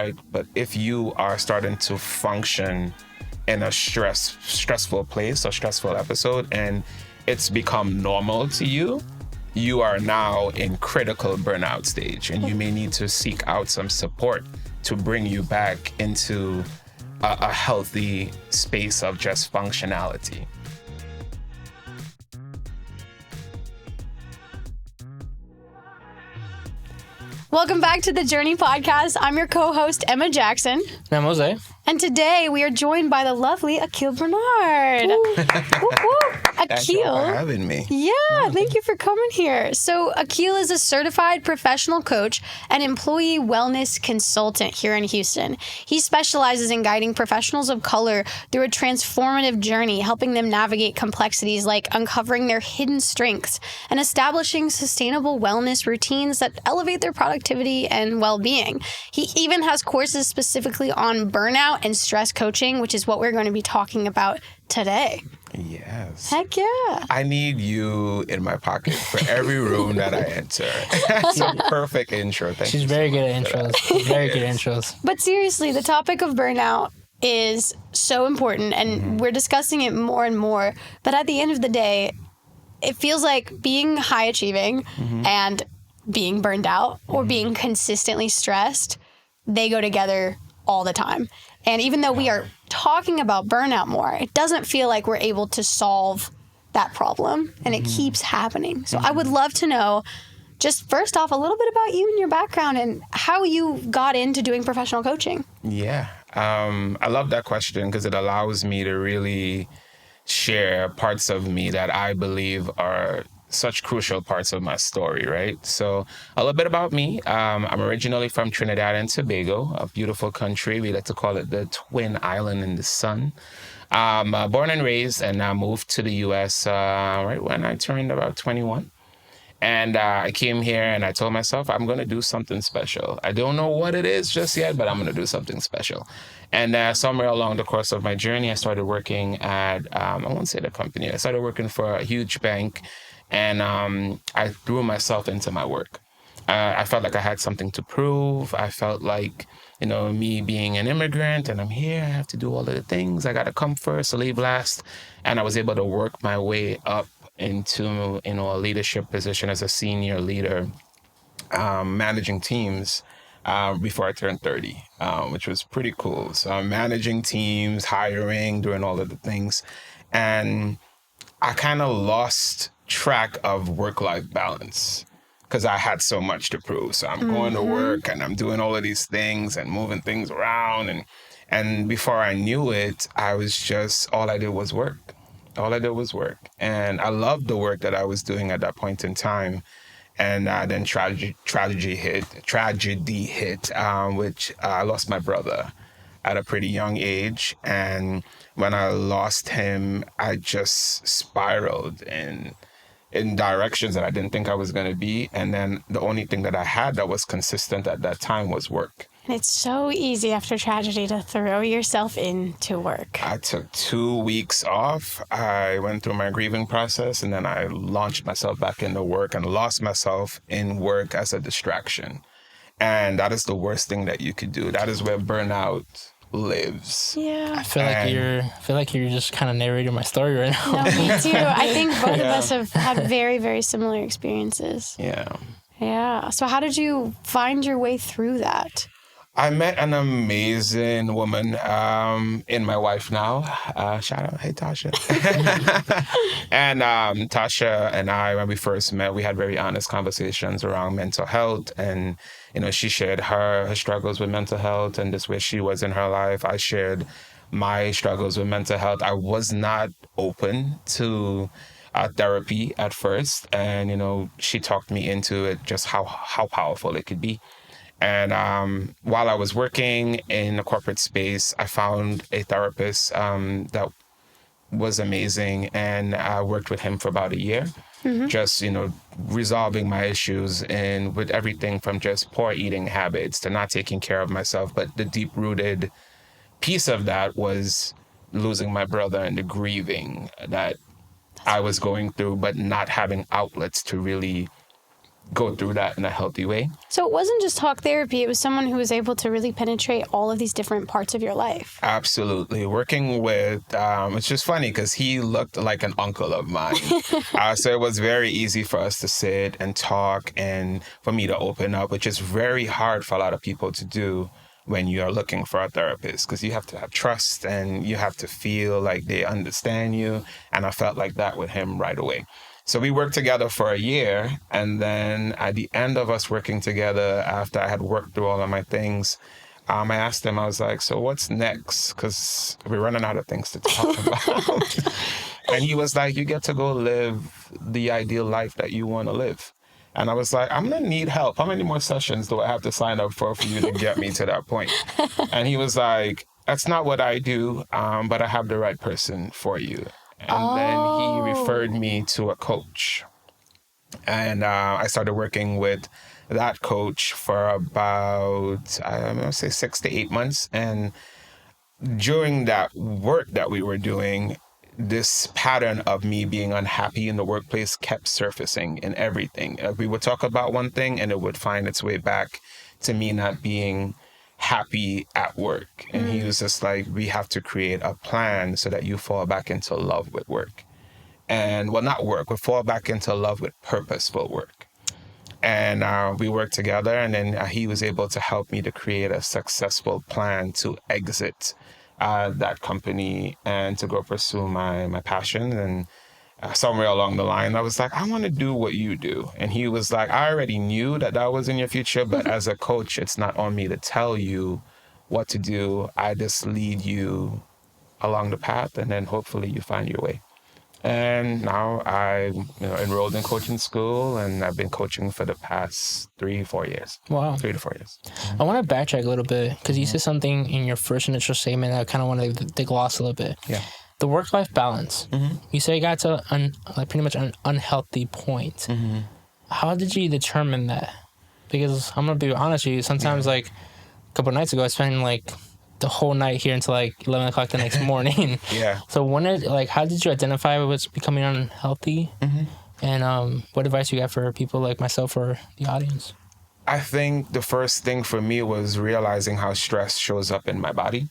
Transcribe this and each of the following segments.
right? But if you are starting to function in a stressful place or stressful episode and it's become normal to you, you are now in critical burnout stage and you may need to seek out some support to bring you back into a healthy space of just functionality. Welcome back to the Journey Podcast. I'm your co-host, Emma Jackson. And I'm Jose. And today we are joined by the lovely Akeel Bernard. Woo, woo. Thank you for having me. Yeah, thank you for coming here. So Akeel is a certified professional coach and employee wellness consultant here in Houston. He specializes in guiding professionals of color through a transformative journey, helping them navigate complexities like uncovering their hidden strengths and establishing sustainable wellness routines that elevate their productivity and well-being. He even has courses specifically on burnout and stress coaching, which is what we're going to be talking about today. Yes. Heck yeah. I need you in my pocket for every room that I enter. That's a perfect intro. Thank you. She's very good at intros. She's very good at intros. But seriously, the topic of burnout is so important and we're discussing it more and more. But at the end of the day, it feels like being high achieving and being burned out or being consistently stressed, they go together all the time. And even though we are talking about burnout more, it doesn't feel like we're able to solve that problem, and it keeps happening. So I would love to know, just first off, a little bit about you and your background and how you got into doing professional coaching. Yeah. I love that question because it allows me to really share parts of me that I believe are such crucial parts of my story, right? So a little bit about me. I'm originally from Trinidad and Tobago, a beautiful country. We like to call it the twin island in the sun. Born and raised, and I moved to the U.S. Right when I turned about 21. And I came here and I told myself, I'm going to do something special. I don't know what it is just yet, but I'm going to do something special. And somewhere along the course of my journey, I started working at, I won't say the company, I started working for a huge bank. And I threw myself into my work. I felt like I had something to prove. I felt like, me being an immigrant and I'm here, I have to do all of the things. I got to come first, leave last. And I was able to work my way up into, a leadership position as a senior leader, managing teams before I turned 30, which was pretty cool. So I'm managing teams, hiring, doing all of the things. And I kind of lost track of work-life balance because I had so much to prove. So I'm going to work and I'm doing all of these things and moving things around. And before I knew it, I was just, all I did was work. All I did was work. And I loved the work that I was doing at that point in time. And then tragedy hit, which I lost my brother at a pretty young age. And when I lost him, I just spiraled in directions that I didn't think I was going to be. And then the only thing that I had that was consistent at that time was work. And it's so easy after tragedy to throw yourself into work. I took 2 weeks off. I went through my grieving process and then I launched myself back into work and lost myself in work as a distraction. And that is the worst thing that you could do. That is where burnout lives. Yeah. I feel like you're just kind of narrating my story right now. No, me too. I think both of us have had very, very similar experiences. Yeah. Yeah. So how did you find your way through that? I met an amazing woman in my wife now. Shout out. Hey, Tasha. And Tasha and I, when we first met, we had very honest conversations around mental health. And, she shared her struggles with mental health and just where she was in her life. I shared my struggles with mental health. I was not open to therapy at first. And, she talked me into it, just how powerful it could be. And while I was working in the corporate space, I found a therapist that was amazing. And I worked with him for about a year, just, resolving my issues and with everything from just poor eating habits to not taking care of myself. But the deep-rooted piece of that was losing my brother and the grieving that I was going through, but not having outlets to really go through that in a healthy way. So it wasn't just talk therapy. It was someone who was able to really penetrate all of these different parts of your life. Absolutely. Working with, it's just funny because he looked like an uncle of mine. So it was very easy for us to sit and talk and for me to open up, which is very hard for a lot of people to do when you are looking for a therapist, because you have to have trust and you have to feel like they understand you. And I felt like that with him right away. So we worked together for a year. And then at the end of us working together, after I had worked through all of my things, I asked him, I was like, so what's next? Because we're running out of things to talk about. And he was like, you get to go live the ideal life that you want to live. And I was like, I'm going to need help. How many more sessions do I have to sign up for you to get me to that point? And he was like, that's not what I do, but I have the right person for you. And then he referred me to a coach. And I started working with that coach for about, I'm going to say 6 to 8 months. And during that work that we were doing, this pattern of me being unhappy in the workplace kept surfacing in everything. We would talk about one thing and it would find its way back to me not being happy at work. And he was just like, we have to create a plan so that you fall back into love with work. And well, not work, we fall back into love with purposeful work. And we worked together, and then he was able to help me to create a successful plan to exit that company and to go pursue my passion. And somewhere along the line, I was like, I want to do what you do. And he was like, I already knew that that was in your future, but as a coach, it's not on me to tell you what to do. I just lead you along the path, and then hopefully you find your way. And now I enrolled in coaching school, and I've been coaching for the past 3-4 years. Wow. 3 to 4 years. I want to backtrack a little bit because you said something in your first initial statement that I kind of want to gloss a little bit. Yeah. The work-life balance. You say you got to pretty much an unhealthy point. How did you determine that? Because I'm going to be honest with you, sometimes like a couple of nights ago, I spent like the whole night here until like 11 o'clock the next morning. Yeah. So how did you identify what's becoming unhealthy? And what advice you got for people like myself or the audience? I think the first thing for me was realizing how stress shows up in my body.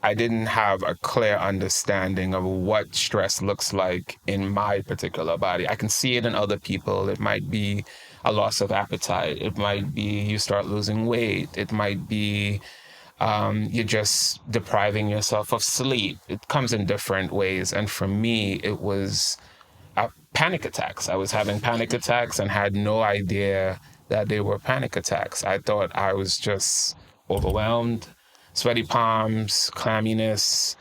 I didn't have a clear understanding of what stress looks like in my particular body. I can see it in other people. It might be a loss of appetite. It might be you start losing weight. It might be you're just depriving yourself of sleep. It comes in different ways. And for me, it was panic attacks. I was having panic attacks and had no idea that they were panic attacks. I thought I was just overwhelmed, sweaty palms, clamminess,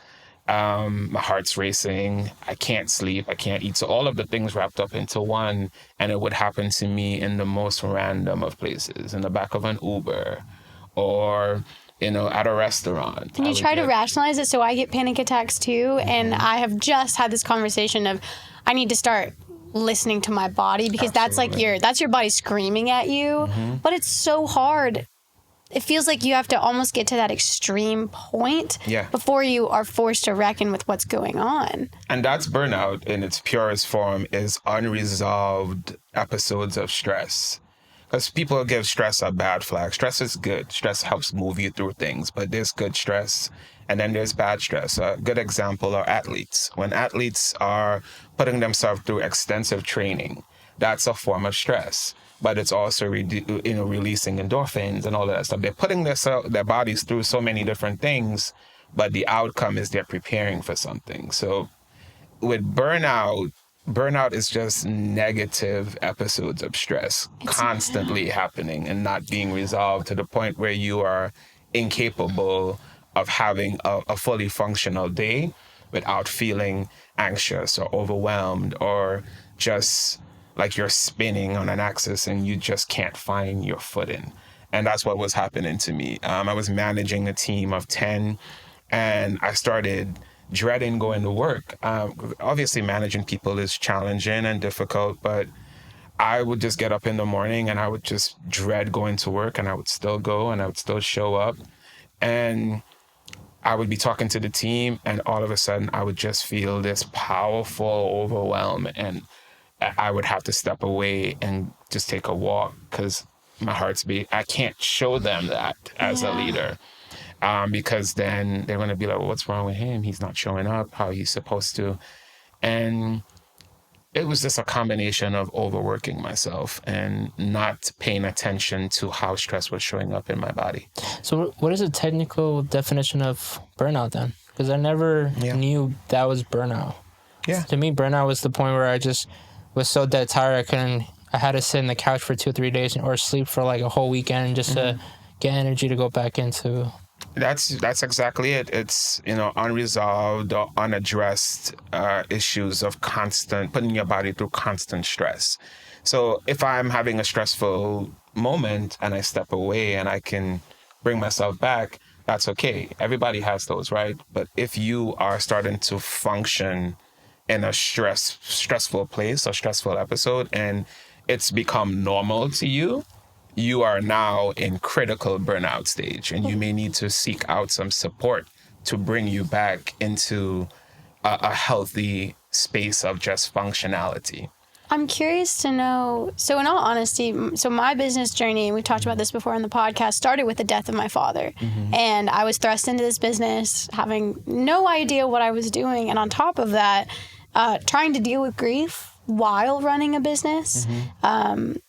my heart's racing, I can't sleep, I can't eat. So all of the things wrapped up into one, and it would happen to me in the most random of places, in the back of an Uber or at a restaurant. And you try to rationalize it. So I get panic attacks too. And I have just had this conversation of I need to start listening to my body because that's your body screaming at you. But it's so hard. It feels like you have to almost get to that extreme point before you are forced to reckon with what's going on. And that's burnout in its purest form, is unresolved episodes of stress. Because people give stress a bad flag. Stress is good. Stress helps move you through things. But there's good stress, and then there's bad stress. A good example are athletes. When athletes are putting themselves through extensive training, that's a form of stress. But it's also releasing endorphins and all of that stuff. They're putting their bodies through so many different things, but the outcome is they're preparing for something. So with burnout is just negative episodes of stress constantly happening and not being resolved to the point where you are incapable of having a fully functional day without feeling anxious or overwhelmed or just like you're spinning on an axis and you just can't find your footing. And that's what was happening to me. I was managing a team of 10 and I started dreading going to work. Obviously, managing people is challenging and difficult, but I would just get up in the morning and I would just dread going to work, and I would still go and I would still show up. And I would be talking to the team, and all of a sudden I would just feel this powerful overwhelm. And I would have to step away and just take a walk because my heart's beat. I can't show them that as a leader. Because then they're going to be like, well, what's wrong with him? He's not showing up how he's supposed to. And it was just a combination of overworking myself and not paying attention to how stress was showing up in my body. So what is the technical definition of burnout then? Because I never knew that was burnout. Yeah. To me, burnout was the point where I just was so dead tired I had to sit in the couch for 2 or 3 days or sleep for like a whole weekend just to get energy to go back into. That's exactly it. It's, unresolved or unaddressed issues of putting your body through constant stress. So if I'm having a stressful moment and I step away and I can bring myself back, that's okay. Everybody has those, right? But if you are starting to function in a stressful place or stressful episode and it's become normal to you, you are now in critical burnout stage and you may need to seek out some support to bring you back into a healthy space of just functionality. I'm curious to know, so in all honesty, so my business journey, and we've talked about this before on the podcast, started with the death of my father. And I was thrust into this business having no idea what I was doing. And on top of that, trying to deal with grief while running a business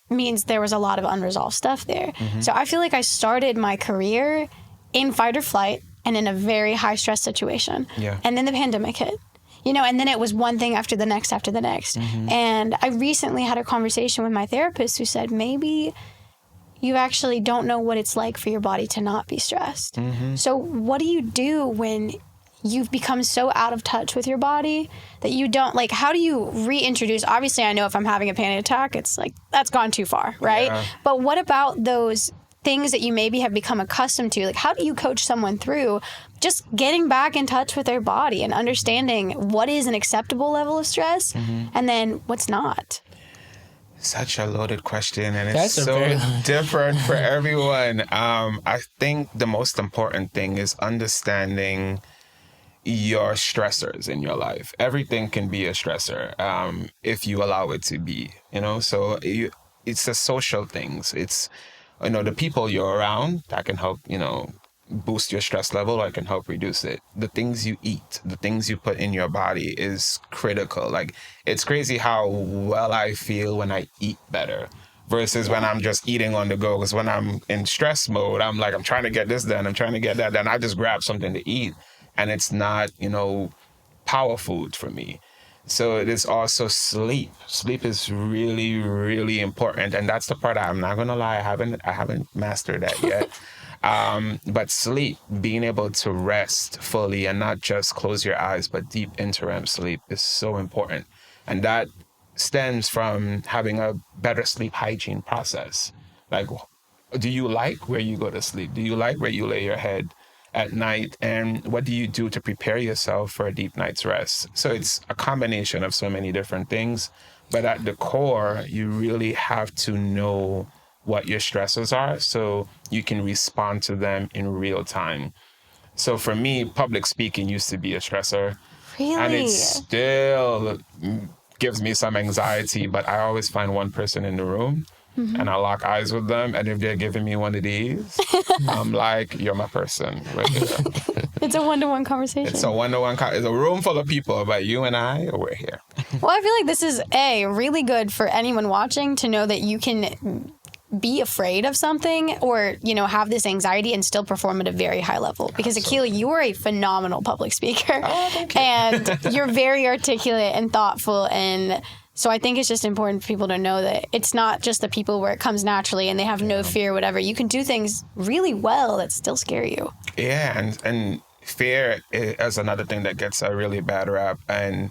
means there was a lot of unresolved stuff there. So I feel like I started my career in fight or flight and in a very high stress situation. Yeah. And then the pandemic hit. And then it was one thing after the next. And I recently had a conversation with my therapist who said, maybe you actually don't know what it's like for your body to not be stressed. So what do you do when you've become so out of touch with your body that you don't, like, how do you reintroduce? Obviously, I know if I'm having a panic attack, it's like, that's gone too far, right? Yeah. But what about those things that you maybe have become accustomed to? Like, how do you coach someone through just getting back in touch with their body and understanding what is an acceptable level of stress and then what's not? Such a loaded question, and it's so different for everyone. I think the most important thing is understanding your stressors in your life. Everything can be a stressor if you allow it to be, so it's the social things. It's, the people you're around that can help, boost your stress level or can help reduce it. The things you eat, the things you put in your body is critical. Like, it's crazy how well I feel when I eat better versus when I'm just eating on the go. Because when I'm in stress mode, I'm like, I'm trying to get this done, I'm trying to get that done. I just grab something to eat. And it's not, power food for me. So it is also sleep. Sleep is really, really important. And that's the part I'm not going to lie, I haven't mastered that yet. But sleep, being able to rest fully and not just close your eyes, but deep into REM sleep is so important. And that stems from having a better sleep hygiene process. Like, do you like where you go to sleep? Do you like where you lay your head at night? And what do you do to prepare yourself for a deep night's rest? So it's a combination of so many different things. But at the core, you really have to know what your stressors are so you can respond to them in real time. So for me, public speaking used to be a stressor. Really? And it still gives me some anxiety, but I always find one person in the room and I lock eyes with them. And if they're giving me one of these, I'm like, you're my person. Right here. It's a one-to-one conversation. It's a one-to-one. It's a room full of people, but you and I, we're here. Well, I feel like this is really good for anyone watching to know that you can be afraid of something or, have this anxiety and still perform at a very high level. Because Akeel, you are a phenomenal public speaker. Oh, thank you. And you're very articulate and thoughtful. And so I think it's just important for people to know that it's not just the people where it comes naturally and they have no fear, whatever. You can do things really well that still scare you. Yeah, and fear is another thing that gets a really bad rap. And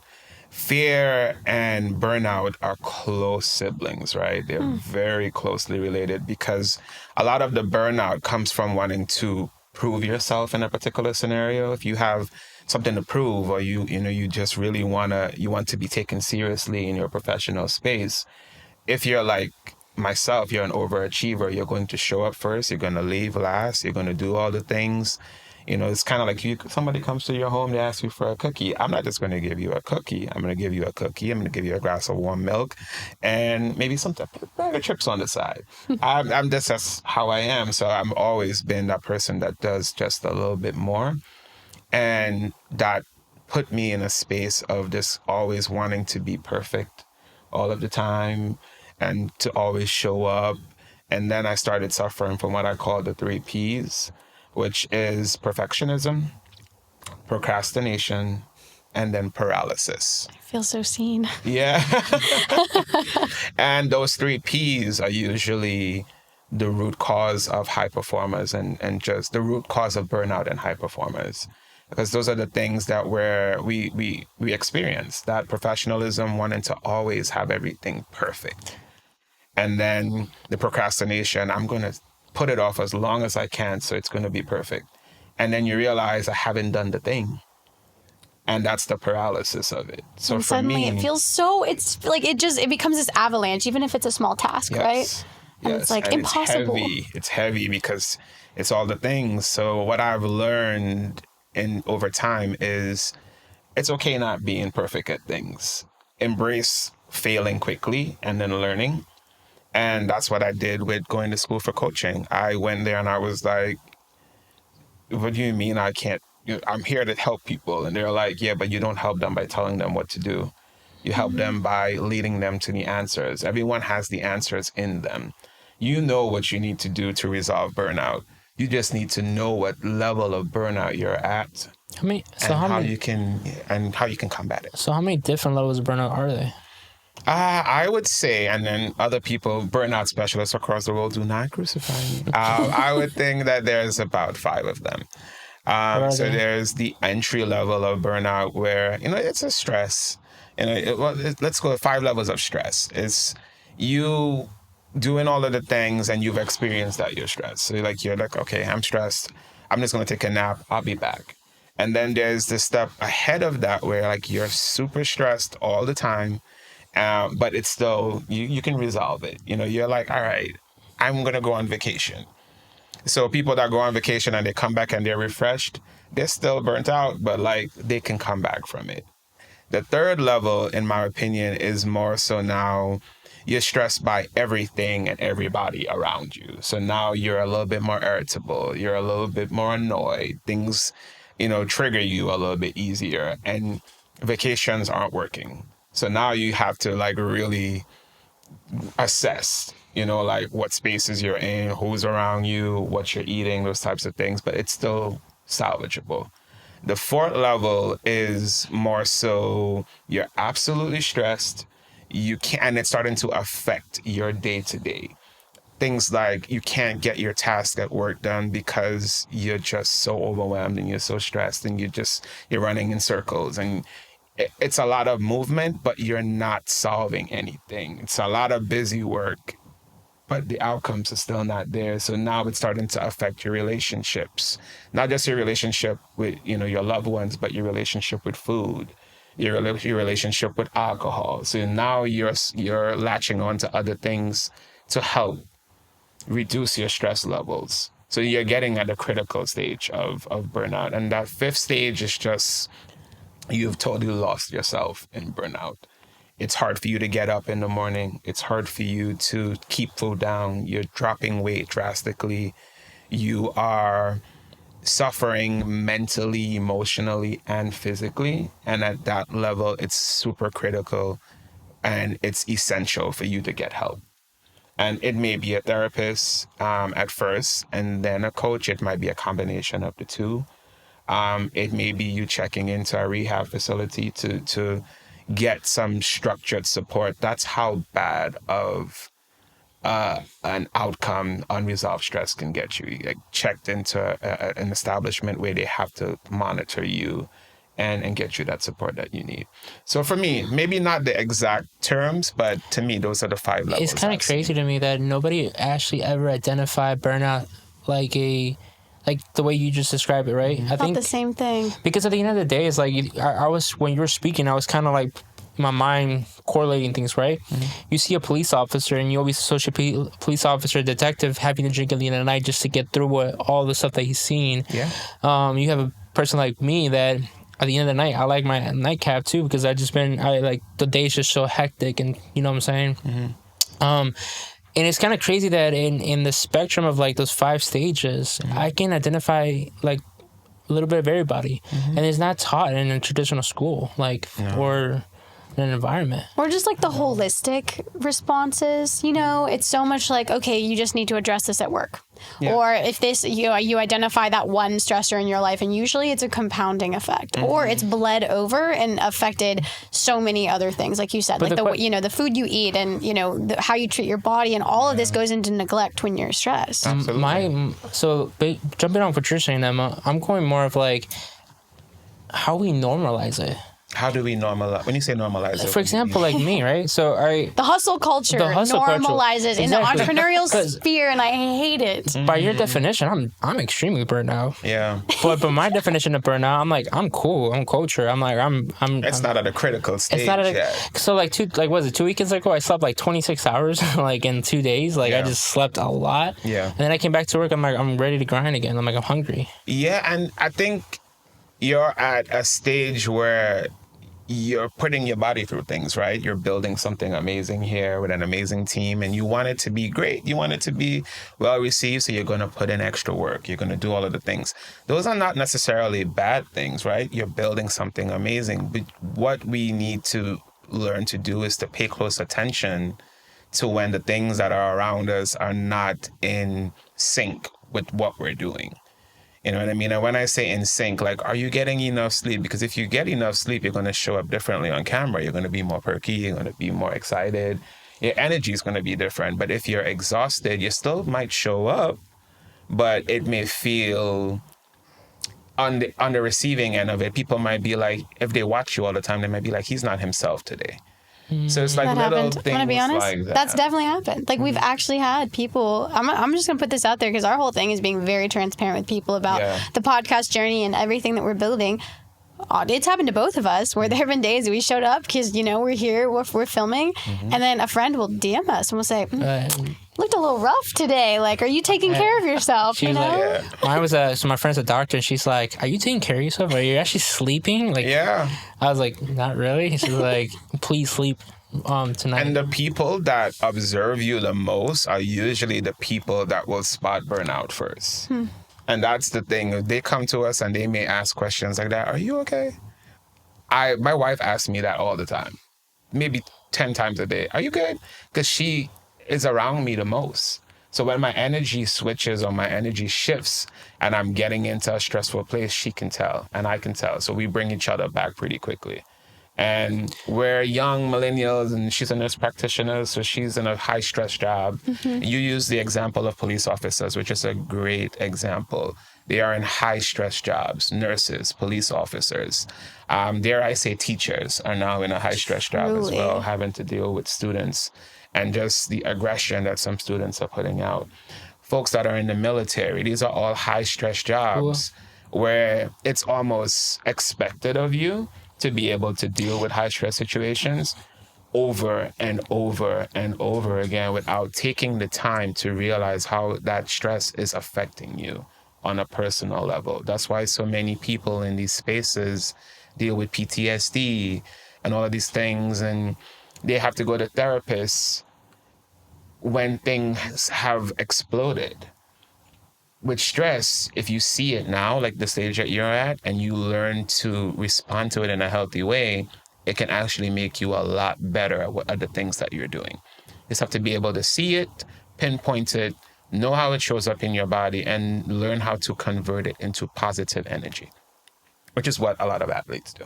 fear and burnout are close siblings, right? They're very closely related because a lot of the burnout comes from wanting to prove yourself in a particular scenario. If you have something to prove or you just really want to be taken seriously in your professional space, if you're like myself, you're an overachiever, you're going to show up first, you're going to leave last, you're going to do all the things. It's kind of like somebody comes to your home, they ask you for a cookie. I'm not just going to give you a cookie. I'm going to give you a cookie. I'm going to give you a glass of warm milk and maybe some bag of chips on the side. I'm just, that's how I am. So I've always been that person that does just a little bit more. And that put me in a space of just always wanting to be perfect all of the time and to always show up. And then I started suffering from what I call the 3 Ps, which is perfectionism, procrastination, and then paralysis. I feel so seen. Yeah. And those 3 Ps are usually the root cause of high performers and just the root cause of burnout and high performers. Because those are the things that we experience, that professionalism, wanting to always have everything perfect. And then the procrastination, I'm going to put it off as long as I can, so it's going to be perfect. And then you realize I haven't done the thing. And that's the paralysis of it. So and for suddenly me, it feels so, it's like it becomes this avalanche, even if it's a small task, yes, right? And yes. it's like and impossible. It's heavy because it's all the things. So what I've learned over time is it's okay not being perfect at things. Embrace failing quickly and then learning. And that's what I did with going to school for coaching. I went there and I was like, what do you mean I can't? I'm here to help people. And they're like, yeah, but you don't help them by telling them what to do. You help them by leading them to the answers. Everyone has the answers in them. You know what you need to do to resolve burnout. You just need to know what level of burnout you're at how you can combat it. So how many different levels of burnout are there? I would say, and then other people, burnout specialists across the world, do not crucify me. I would think that there's about 5 of them. So there's the entry level of burnout where, it's a stress. Let's go with 5 levels of stress. It's you doing all of the things and you've experienced that you're stressed. So you're like, okay, I'm stressed. I'm just going to take a nap. I'll be back. And then there's the step ahead of that where like you're super stressed all the time. But it's still, you can resolve it. You're like, all right, I'm going to go on vacation. So people that go on vacation and they come back and they're refreshed, they're still burnt out, but like they can come back from it. The third level, in my opinion, is more so now you're stressed by everything and everybody around you. So now you're a little bit more irritable. You're a little bit more annoyed. Things, trigger you a little bit easier. And vacations aren't working. So now you have to like really assess, like what spaces you're in, who's around you, what you're eating, those types of things, but it's still salvageable. The 4th level is more so you're absolutely stressed. And it's starting to affect your day to day. Things like you can't get your task at work done because you're just so overwhelmed and you're so stressed and you're running in circles and it's a lot of movement, but you're not solving anything. It's a lot of busy work, but the outcomes are still not there. So now it's starting to affect your relationships, not just your relationship with, your loved ones, but your relationship with food, your relationship with alcohol. So now you're latching on to other things to help reduce your stress levels. So you're getting at the critical stage of burnout. And that 5th stage is just, you've totally lost yourself in burnout. It's hard for you to get up in the morning. It's hard for you to keep food down. You're dropping weight drastically. You are suffering mentally, emotionally, and physically. And at that level, it's super critical and it's essential for you to get help. And it may be a therapist at first, and then a coach. It might be a combination of the two. It may be you checking into a rehab facility to get some structured support. That's how bad of an outcome unresolved stress can get you. You get checked into an establishment where they have to monitor you and get you that support that you need. So for me, maybe not the exact terms, but to me, those are the 5 levels. It's kind of crazy to me that nobody actually ever identified burnout like the way you just described it, right? I think the same thing. Because at the end of the day, it's like I was, when you were speaking, I was kind of like in my mind correlating things, right? You see a police officer and you always associate police officer, detective having to drink at the end of the night just to get through all the stuff that he's seen. Yeah. You have a person like me that at the end of the night, I like my nightcap too, because the day's just so hectic, and you know what I'm saying? And it's kind of crazy that in the spectrum of like those 5 stages, I can identify like a little bit of everybody, and it's not taught in a traditional school, or in an environment. Or just like the holistic responses, you know, it's so much like, okay, you just need to address this at work. Yeah. Or if this, you identify that one stressor in your life, and usually it's a compounding effect, or it's bled over and affected so many other things, like you said, but like the food you eat, and how you treat your body, and all of this goes into neglect when you're stressed. Absolutely. Jumping on what you're saying, Emma, I'm going more of like how we normalize it. How do we normalize? When you say normalize, for example, like me, right? So the hustle culture normalizes in the entrepreneurial sphere, and I hate it. By your definition, I'm extremely burnt out. Yeah. But my definition of burnout, I'm like, I'm cool, I'm culture. I'm like, It's not at a critical stage. It's not at yet. So like 2 weekends ago, I slept like 26 hours like in 2 days. Like I just slept a lot. Yeah. And then I came back to work. I'm like, I'm ready to grind again. I'm like, I'm hungry. Yeah, and I think you're at a stage where you're putting your body through things, right? You're building something amazing here with an amazing team, and you want it to be great. You want it to be well received, so you're going to put in extra work. You're going to do all of the things. Those are not necessarily bad things, right? You're building something amazing. But what we need to learn to do is to pay close attention to when the things that are around us are not in sync with what we're doing. You know what I mean? And when I say in sync, like, are you getting enough sleep? Because if you get enough sleep, you're going to show up differently on camera. You're going to be more perky. You're going to be more excited. Your energy is going to be different. But if you're exhausted, you still might show up, but it may feel on the receiving end of it. People might be like, if they watch you all the time, they might be like, he's not himself today. So it's like that little happened. things I'm gonna be honest, like that. That's definitely happened. Like we've actually had people. I'm just gonna put this out there because our whole thing is being very transparent with people about the podcast journey and everything that we're building. It's happened to both of us where there have been days we showed up because we're here, we're filming, and then a friend will DM us and we'll say, looked a little rough today. Like, are you taking care of yourself? She was like, mine was so my friend's a doctor, and she's like, are you taking care of yourself? Are you actually sleeping? Like, I was like, not really. She's like, please sleep tonight. And the people that observe you the most are usually the people that will spot burnout first. And that's the thing. They come to us and they may ask questions like that. Are you okay? My wife asks me that all the time, maybe 10 times a day. Are you good? Because she is around me the most. So when my energy switches or my energy shifts and I'm getting into a stressful place, she can tell and I can tell. So we bring each other back pretty quickly. And we're young millennials, and she's a nurse practitioner, so she's in a high-stress job. You use the example of police officers, which is a great example. They are in high-stress jobs. Nurses, police officers, dare I say teachers are now in a high-stress job as well, having to deal with students and just the aggression that some students are putting out. Folks that are in the military, these are all high-stress jobs where it's almost expected of you to be able to deal with high stress situations over and over and over again without taking the time to realize how that stress is affecting you on a personal level. That's why so many people in these spaces deal with PTSD and all of these things, and they have to go to therapists when things have exploded. With stress, if you see it now, like the stage that you're at, and you learn to respond to it in a healthy way, it can actually make you a lot better at what other things that you're doing. You just have to be able to see it, pinpoint it, know how it shows up in your body, and learn how to convert it into positive energy, which is what a lot of athletes do.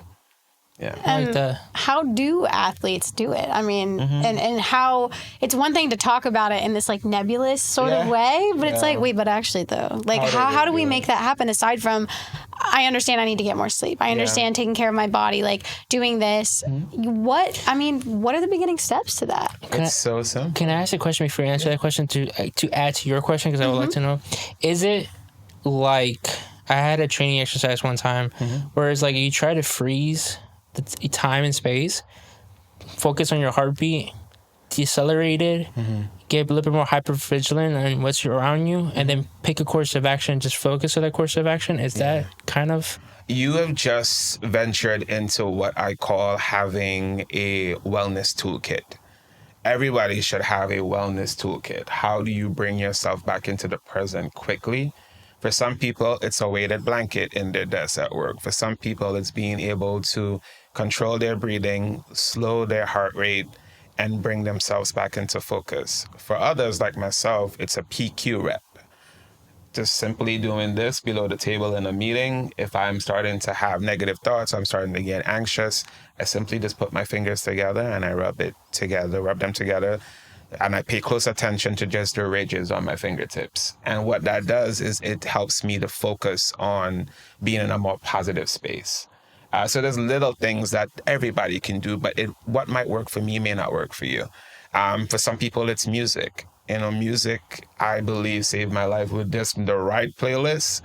Yeah. And how do athletes do it? I mean, and how it's one thing to talk about it in this like nebulous sort of way, but it's like, wait, but actually though, like how do we make that happen aside from, I understand I need to get more sleep. I understand taking care of my body, like doing this. What are the beginning steps to that? It's so simple. Can I ask a question before you answer that question to add to your question? Because I would like to know, is it like, I had a training exercise one time where it's like you try to freeze the time and space, focus on your heartbeat, decelerate it, get a little bit more hypervigilant on what's around you, and then pick a course of action, just focus on that course of action? Is that kind of... You have just ventured into what I call having a wellness toolkit. Everybody should have a wellness toolkit. How do you bring yourself back into the present quickly? For some people, it's a weighted blanket in their desk at work. For some people, it's being able to control their breathing, slow their heart rate, and bring themselves back into focus. For others, like myself, it's a PQ rep. Just simply doing this below the table in a meeting. If I'm starting to have negative thoughts, I'm starting to get anxious, I simply just put my fingers together and I rub them together, and I pay close attention to just the ridges on my fingertips. And what that does is it helps me to focus on being in a more positive space. So there's little things that everybody can do, but what might work for me may not work for you. For some people, it's music. Music, I believe, saved my life with the right playlist.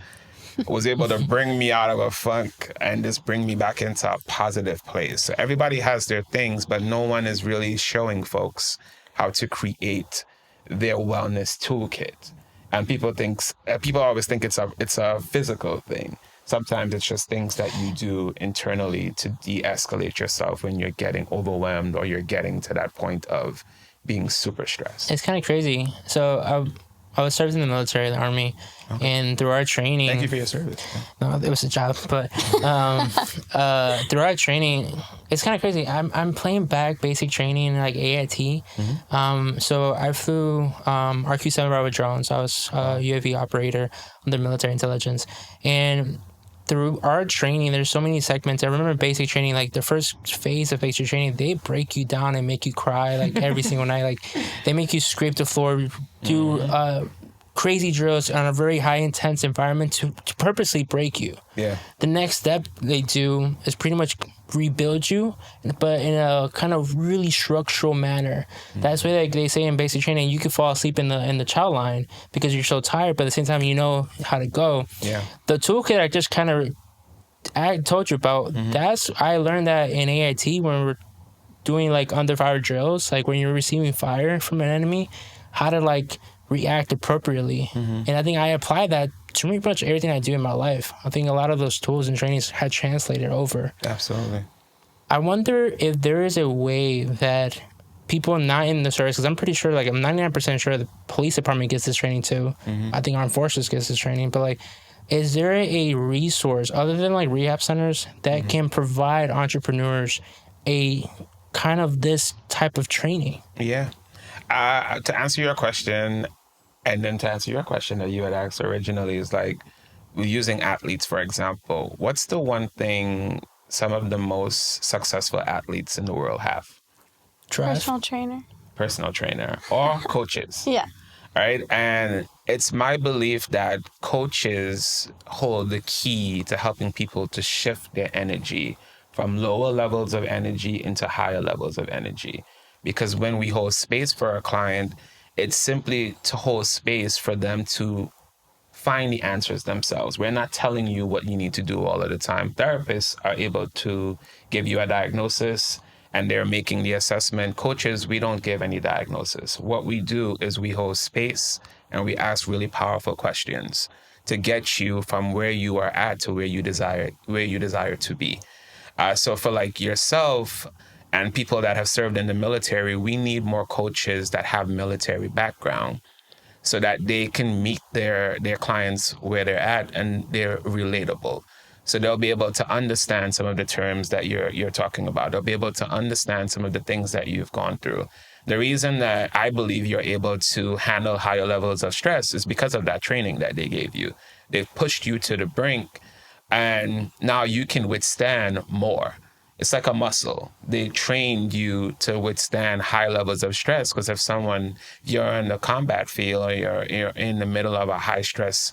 Was able to bring me out of a funk and just bring me back into a positive place. So everybody has their things, but no one is really showing folks how to create their wellness toolkit. And people always think it's a physical thing. Sometimes it's just things that you do internally to de-escalate yourself when you're getting overwhelmed or you're getting to that point of being super stressed. It's kind of crazy. So I was serving in the military, the Army, and through our training... Thank you for your service. No, it was a job, but through our training, it's kind of crazy. I'm playing back basic training like AIT. So I flew RQ-7 Bravo drones. I was a UAV operator under military intelligence, and through our training, there's so many segments. I remember basic training, like the first phase of basic training, they break you down and make you cry like every single night. Like they make you scrape the floor, do crazy drills on a very high intense environment to purposely break you. Yeah. The next step they do is pretty much rebuild you, but in a kind of really structural manner. That's why, like they say in basic training, you can fall asleep in the chow line because you're so tired, but at the same time you know how to go. Yeah. The toolkit I told you about, I learned that in AIT when we're doing like under fire drills, like when you're receiving fire from an enemy, how to like react appropriately. And I think I apply that to pretty much everything I do in my life. I think a lot of those tools and trainings had translated over. Absolutely. I wonder if there is a way that people not in the service, because I'm pretty sure, like I'm 99% sure the police department gets this training too. I think armed forces gets this training, but like, is there a resource other than like rehab centers that can provide entrepreneurs a kind of this type of training? Yeah. To answer your question, and then to answer your question that you had asked originally, is like using athletes, for example. What's the one thing some of the most successful athletes in the world have? Personal trainer. Personal trainer or coaches. Yeah. Right? And it's my belief that coaches hold the key to helping people to shift their energy from lower levels of energy into higher levels of energy. Because when we hold space for a client, it's simply to hold space for them to find the answers themselves. We're not telling you what you need to do all of the time. Therapists are able to give you a diagnosis and they're making the assessment. Coaches, we don't give any diagnosis. What we do is we hold space and we ask really powerful questions to get you from where you are at to where you desire to be. So for like yourself and people that have served in the military, we need more coaches that have military background so that they can meet their clients where they're at and they're relatable. So they'll be able to understand some of the terms that you're talking about. They'll be able to understand some of the things that you've gone through. The reason that I believe you're able to handle higher levels of stress is because of that training that they gave you. They pushed you to the brink, and now you can withstand more. It's like a muscle. They trained you to withstand high levels of stress because if you're in the combat field or you're in the middle of a high stress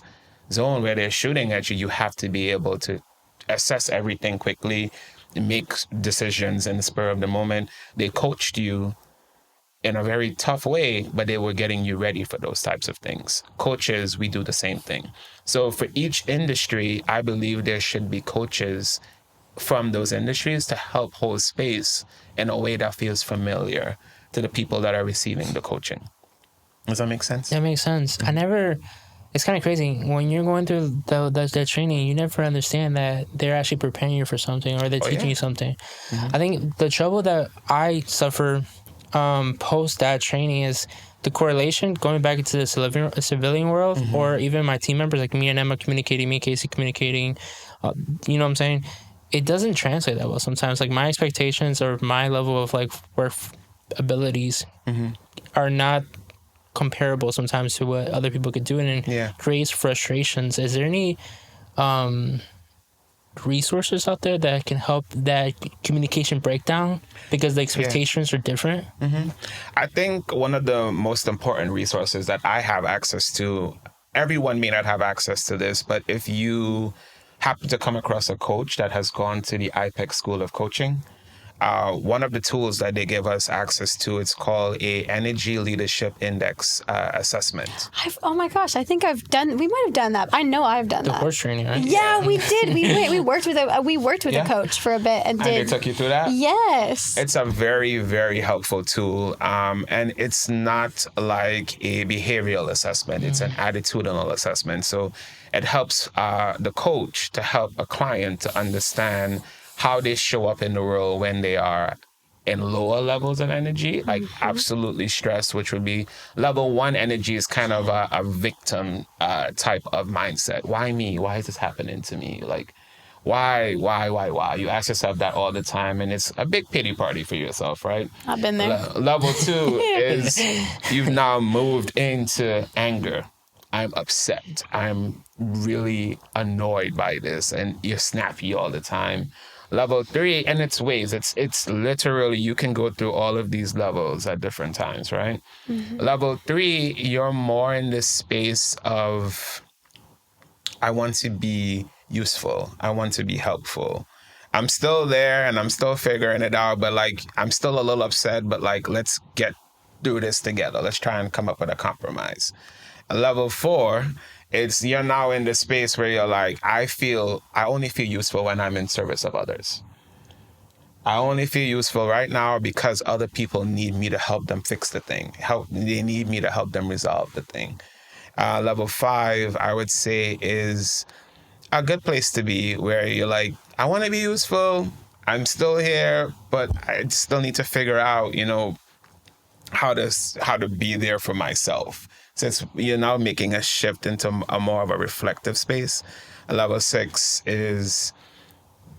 zone where they're shooting at you, you have to be able to assess everything quickly, make decisions in the spur of the moment. They coached you in a very tough way, but they were getting you ready for those types of things. Coaches, we do the same thing. So for each industry, I believe there should be coaches from those industries to help hold space in a way that feels familiar to the people that are receiving the coaching. Does that make sense? That makes sense. I never. It's kind of crazy when you're going through the training. You never understand that they're actually preparing you for something, or they're teaching you something. I think the trouble that I suffer post that training is the correlation going back into the civilian world, or even my team members, like me and Emma communicating, me and Casey communicating. You know what I'm saying? It doesn't translate that well sometimes. Like my expectations or my level of like work abilities are not comparable sometimes to what other people could do, and it creates frustrations. Is there any resources out there that can help that communication breakdown because the expectations are different? I think one of the most important resources that I have access to, everyone may not have access to this, but if you happen to come across a coach that has gone to the IPEC School of Coaching, one of the tools that they give us access to, it's called a Energy Leadership Index assessment. Oh my gosh, I think we might have done that. I know I've done that. The horse training, right? Yeah, we did. We worked with a coach for a bit and they took you through that? Yes. It's a very, very helpful tool. And it's not like a behavioral assessment. It's an attitudinal assessment. So it helps the coach to help a client to understand how they show up in the world when they are in lower levels of energy, like absolutely stressed, which would be level 1 energy is kind of a victim type of mindset. Why me? Why is this happening to me? Like, why? You ask yourself that all the time, and it's a big pity party for yourself, right? I've been there. Level 2 is you've now moved into anger. I'm upset. I'm really annoyed by this, and you're snappy all the time. Level 3, in its ways, it's literally, you can go through all of these levels at different times, right? Level 3, you're more in this space of, I want to be useful. I want to be helpful. I'm still there and I'm still figuring it out, but like, I'm still a little upset, but like, let's get through this together. Let's try and come up with a compromise. Level 4, it's you're now in the space where you're like, I only feel useful when I'm in service of others. I only feel useful right now because other people need me to help them fix the thing. They need me to help them resolve the thing. Level 5, I would say, is a good place to be, where you're like, I want to be useful. I'm still here, but I still need to figure out, how to be there for myself. Since you're now making a shift into a more of a reflective space. Level 6 is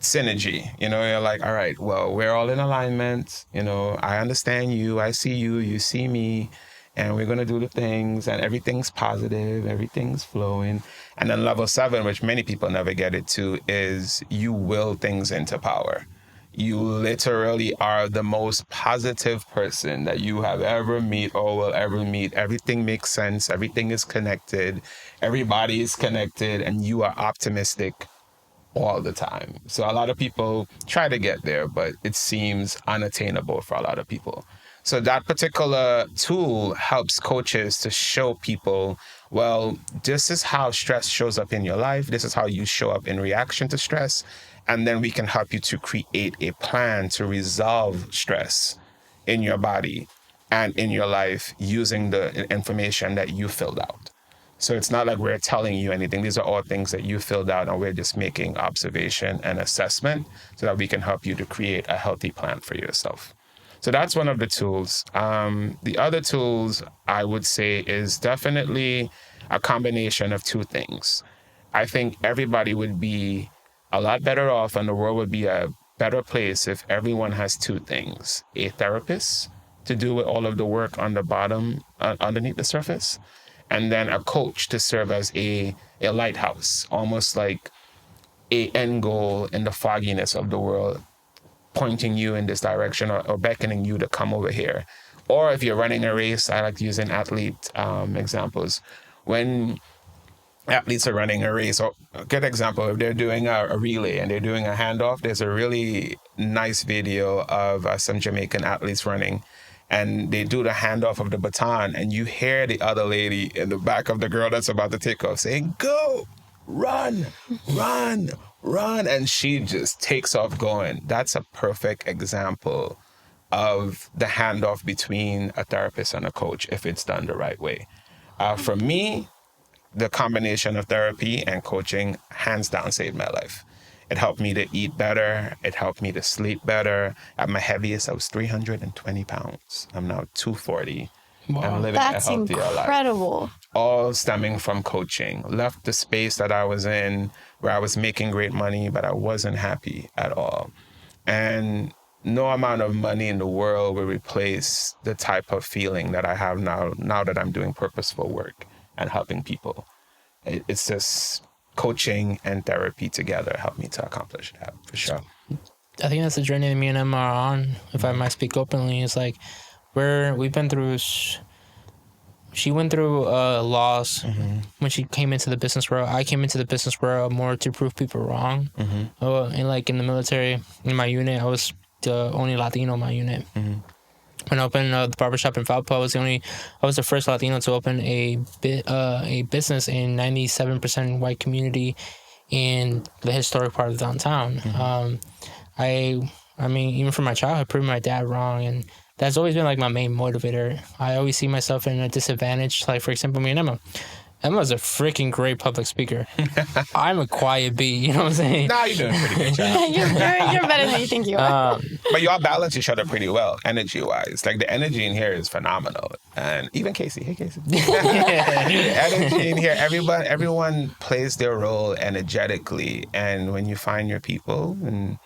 synergy. You're like, all right, well, we're all in alignment. I understand you, I see you, you see me, and we're going to do the things, and everything's positive, everything's flowing. And then level 7, which many people never get it to, is you will things into power. You literally are the most positive person that you have ever met or will ever meet. Everything makes sense. Everything is connected. Everybody is connected, and you are optimistic all the time. So a lot of people try to get there, but it seems unattainable for a lot of people. So that particular tool helps coaches to show people, well, this is how stress shows up in your life. This is how you show up in reaction to stress. And then we can help you to create a plan to resolve stress in your body and in your life using the information that you filled out. So it's not like we're telling you anything. These are all things that you filled out, and we're just making observation and assessment so that we can help you to create a healthy plan for yourself. So that's one of the tools. The other tools, I would say, is definitely a combination of 2 things. I think everybody would be a lot better off, and the world would be a better place if everyone has 2 things: a therapist to do with all of the work on the bottom, underneath the surface, and then a coach to serve as a lighthouse, almost like a end goal in the fogginess of the world, pointing you in this direction or beckoning you to come over here. Or if you're running a race, I like using athlete examples. When athletes are running a race, or a good example, if they're doing a relay and they're doing a handoff, there's a really nice video of some Jamaican athletes running, and they do the handoff of the baton, and you hear the other lady in the back of the girl that's about to take off saying, go, run, run. And she just takes off going. That's a perfect example of the handoff between a therapist and a coach if it's done the right way. For me, the combination of therapy and coaching hands down saved my life. It helped me to eat better. It helped me to sleep better. At my heaviest, I was 320 pounds. I'm now 240. Wow. I'm living That's a healthier life. incredible. All stemming from coaching. Left the space that I was in where I was making great money, but I wasn't happy at all. And no amount of money in the world will replace the type of feeling that I have now that I'm doing purposeful work and helping people. It's just coaching and therapy together helped me to accomplish that, for sure. I think that's the journey that me and Emma are on, if I might speak openly. It's like we've been through. She went through a loss when she came into the business world. I came into the business world more to prove people wrong. And like in the military, in my unit, I was the only Latino in my unit. When I opened the barbershop in Valpo, I was the first Latino to open a business in 97% white community in the historic part of downtown. I mean, even from my childhood, proving my dad wrong, and that's always been like my main motivator. I always see myself in a disadvantage. Like, for example, me and Emma. Emma's a freaking great public speaker. I'm a quiet bee, you know what I'm saying? Nah, you're doing a pretty good job. You're better than you think you are. But you all balance each other pretty well, energy-wise. Like, the energy in here is phenomenal. And even Casey. Hey, Casey. The energy in here, everyone plays their role energetically. And when you find your people and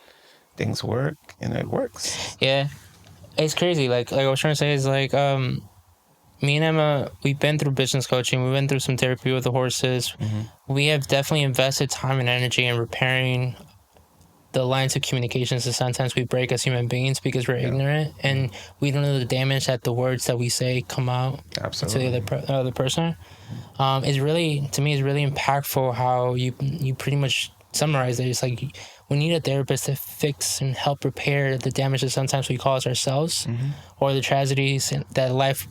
things work, and it works. Yeah. It's crazy. Like I was trying to say is like, me and Emma, we've been through business coaching. We've been through some therapy with the horses. We have definitely invested time and energy in repairing the lines of communications that sometimes we break as human beings because we're ignorant and we don't know the damage that the words that we say come out to the other person. It's really, to me, it's really impactful how you pretty much summarize it. It's like we need a therapist to fix and help repair the damage that sometimes we cause ourselves or the tragedies that life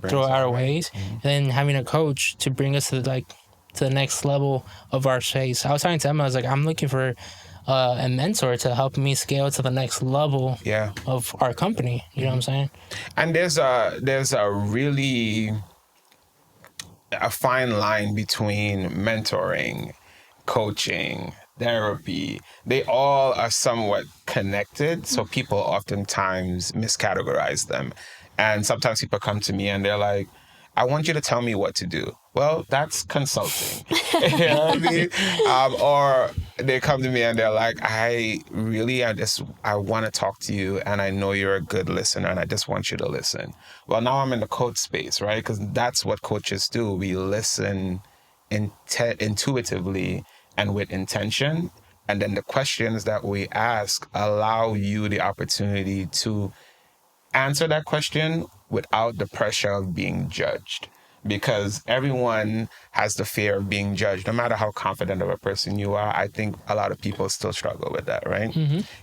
throw our ways, and then having a coach to bring us to the next level of our space. I was talking to Emma, I was like, I'm looking for a mentor to help me scale to the next level of our company. You know what I'm saying? And there's a really a fine line between mentoring, coaching, therapy. They all are somewhat connected, so people oftentimes miscategorize them. And sometimes people come to me and they're like, I want you to tell me what to do. Well, that's consulting. You know what I mean? Or they come to me and they're like, I want to talk to you and I know you're a good listener and I just want you to listen. Well, now I'm in the coach space, right? Because that's what coaches do. We listen intuitively and with intention. And then the questions that we ask allow you the opportunity to answer that question without the pressure of being judged, because everyone has the fear of being judged. No matter how confident of a person you are, I think a lot of people still struggle with that, right?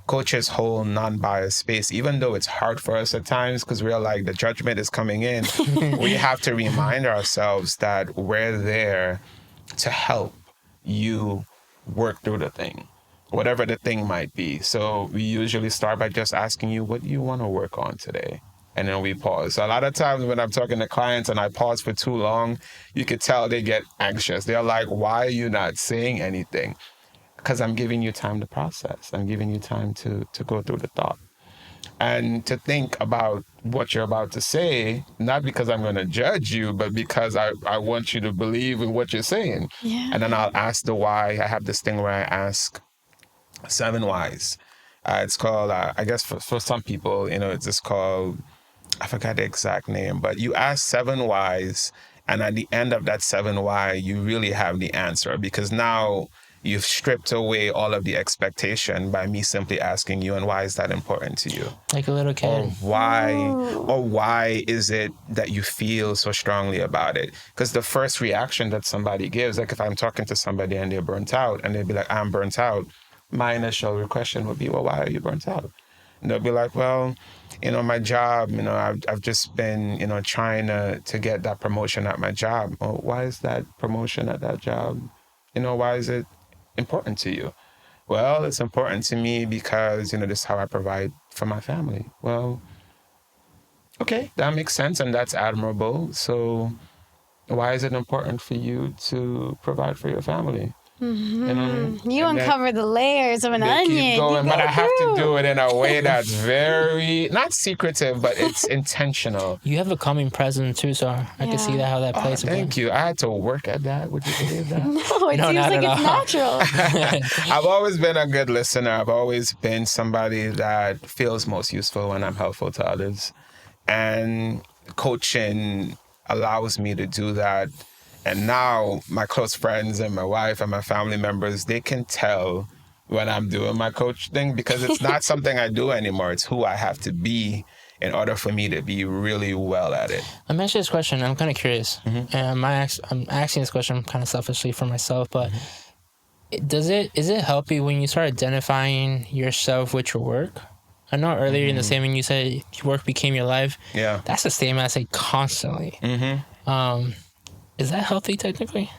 Coaches hold non-biased space, even though it's hard for us at times because we're like, the judgment is coming in. We have to remind ourselves that we're there to help you work through the thing, whatever the thing might be. So we usually start by just asking you, what do you want to work on today? And then we pause. So a lot of times when I'm talking to clients and I pause for too long, you could tell they get anxious. They're like, why are you not saying anything? Because I'm giving you time to process. I'm giving you time to go through the thought and to think about what you're about to say, not because I'm going to judge you, but because I want you to believe in what you're saying. Yeah. And then I'll ask the why. I have this thing where I ask 7 whys. It's called, I guess for some people, it's just called, I forgot the exact name, but you ask 7 whys, and at the end of that 7 why, you really have the answer, because now you've stripped away all of the expectation by me simply asking you, and why is that important to you? Like a little kid. Or why is it that you feel so strongly about it? Because the first reaction that somebody gives, like if I'm talking to somebody and they're burnt out, and they'd be like, I'm burnt out, my initial question would be, well, why are you burnt out? And they'll be like, well, my job, I've just been, trying to get that promotion at my job. Well, why is that promotion at that job? Why is it important to you? Well, it's important to me because, this is how I provide for my family. Well, okay, that makes sense and that's admirable. So why is it important for you to provide for your family? You know what I mean? You And then uncover the layers of an they onion. keep going, You but go I have to through. do it in a way that's very, not secretive, but it's intentional. You have a calming presence too, so I can see that how that plays. Thank you. I had to work at that. Would you believe that? No, it No, seems not like at it's all. natural. I've always been a good listener. I've always been somebody that feels most useful when I'm helpful to others. And coaching allows me to do that. And now my close friends and my wife and my family members, they can tell when I'm doing my coach thing because it's not something I do anymore. It's who I have to be in order for me to be really well at it. Let me ask you this question. I'm kind of curious. And I'm asking this question kind of selfishly for myself, but is it healthy when you start identifying yourself with your work? I know earlier in the statement you said your work became your life. Yeah. That's a statement I say constantly. Is that healthy technically?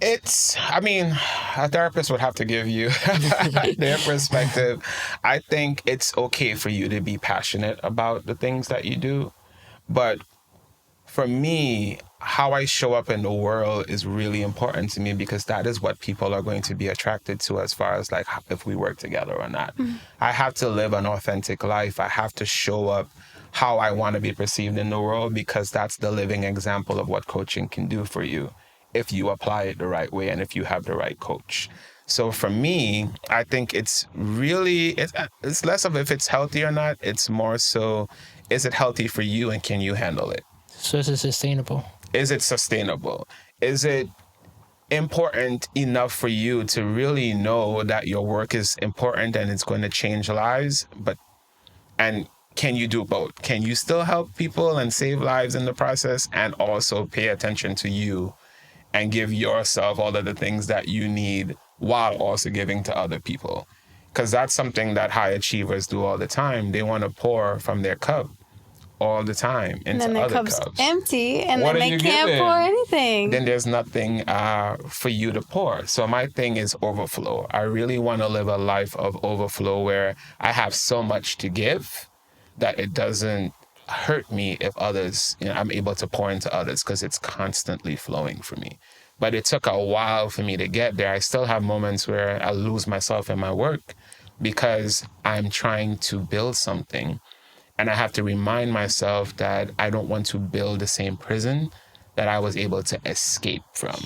A therapist would have to give you their perspective. I think it's okay for you to be passionate about the things that you do. But for me, how I show up in the world is really important to me because that is what people are going to be attracted to as far as like if we work together or not. I have to live an authentic life. I have to show up how I want to be perceived in the world because that's the living example of what coaching can do for you if you apply it the right way and if you have the right coach. So for me, I think it's less of if it's healthy or not. It's more so, is it healthy for you and can you handle it? So is it sustainable? Is it sustainable? Is it important enough for you to really know that your work is important and it's going to change lives? And can you do both? Can you still help people and save lives in the process and also pay attention to you and give yourself all of the things that you need while also giving to other people? Because that's something that high achievers do all the time. They want to pour from their cup all the time into And then their other cup's cups. empty, and What then are they you can't giving? pour anything. Then there's nothing for you to pour. So my thing is overflow. I really want to live a life of overflow where I have so much to give that it doesn't hurt me if others, I'm able to pour into others because it's constantly flowing for me. But it took a while for me to get there. I still have moments where I lose myself in my work because I'm trying to build something. And I have to remind myself that I don't want to build the same prison that I was able to escape from.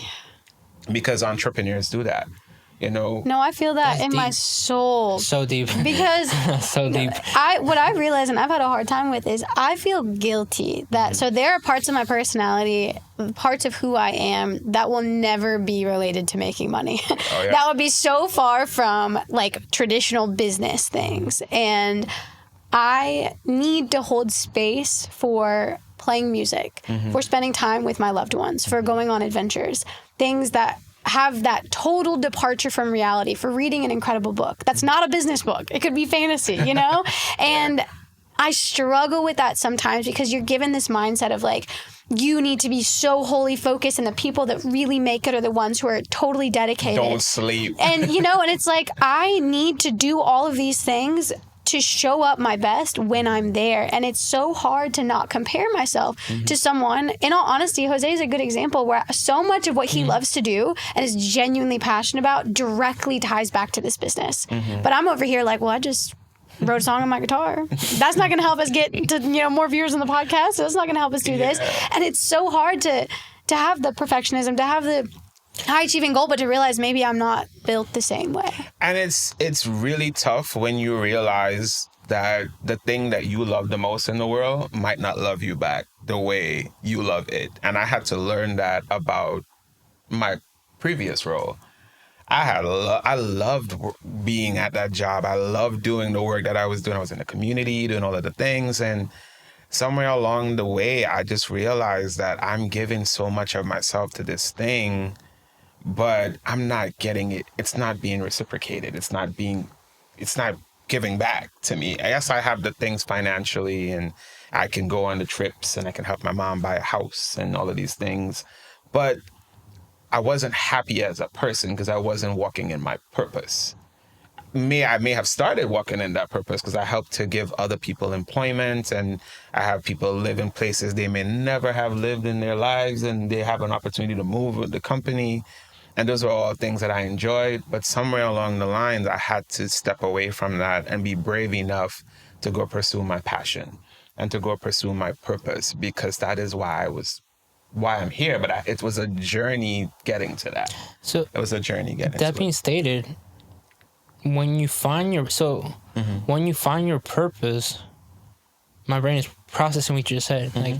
Because entrepreneurs do that, No, I feel that That's in my deep. soul. So deep. Because So deep. what I realize, and I've had a hard time with, is I feel guilty that so there are parts of my personality, parts of who I am that will never be related to making money. yeah. That would be so far from like traditional business things, and I need to hold space for playing music, for spending time with my loved ones, for going on adventures, things that have that total departure from reality, for reading an incredible book. That's not a business book. It could be fantasy, And I struggle with that sometimes because you're given this mindset of like, you need to be so wholly focused, and the people that really make it are the ones who are totally dedicated. don't sleep. And, and it's like, I need to do all of these things to show up my best when I'm there. And it's so hard to not compare myself to someone. In all honesty, Jose is a good example where so much of what he loves to do and is genuinely passionate about directly ties back to this business. But I'm over here like, well, I just wrote a song on my guitar. That's not going to help us get to, more viewers on the podcast. So that's not going to help us do this. And it's so hard to have the perfectionism, to have the high achieving goal, but to realize maybe I'm not built the same way. And it's really tough when you realize that the thing that you love the most in the world might not love you back the way you love it. And I had to learn that about my previous role. I loved being at that job. I loved doing the work that I was doing. I was in the community, doing all of the things. And somewhere along the way, I just realized that I'm giving so much of myself to this thing, but I'm not getting it. It's not being reciprocated. It's not giving back to me. I guess I have the things financially and I can go on the trips and I can help my mom buy a house and all of these things. But I wasn't happy as a person because I wasn't walking in my purpose. I may have started walking in that purpose because I help to give other people employment, and I have people live in places they may never have lived in their lives, and they have an opportunity to move with the company. And those are all things that I enjoyed. But somewhere along the lines, I had to step away from that and be brave enough to go pursue my passion and to go pursue my purpose, because that is why I'm here. But it was a journey getting to that. So it was a journey getting that to being it. stated, when you find your when you find your purpose, my brain is processing what you just said. Like,